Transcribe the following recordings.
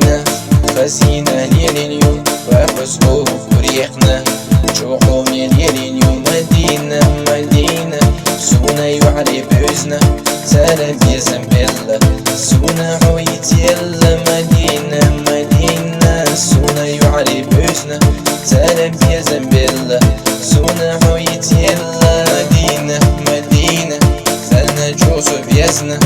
خزينة خزينة ليل اليوم وفسقوا وريقنا شوقوا من ليل اليوم مدينة مدينة سونا يعلي بوزنا سلام يا زنبلة سونا عويت يلا مدينة مدينة سونا يعلي بوزنا سلام يا زنبلة سونا عويت يلا مدينة مدينة سلنا جوز بيزنا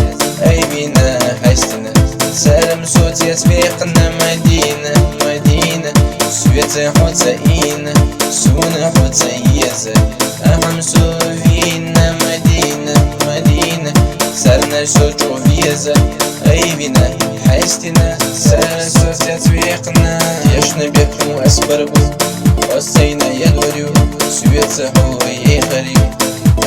أي بينا حشتنا سلام صوت يسبقنا مدينة مدينة سويت حسينة سونا حسيزة أهم سوفينا مدينة مدينة سلنا صوت فيزة أي بينا حشتنا سلام صوت يسبقنا يشنا بيكمو أسبربو وصينا يدوريو سويت حوي خريو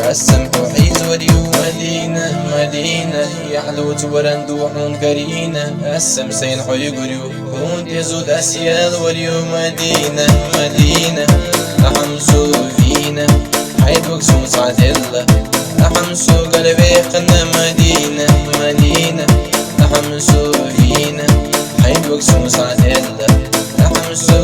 السمح حيز وليو مدينة مدينة يحلو تورندو حون كرينة السمسين حي قريو هون يزود أسيال وليو مدينة مدينة أحمسو فينا حيد وكسو صعدلة أحمسو قلبي قنا مدينة مدينة أحمسو فينا حيد وكسو صعدلة أحمسو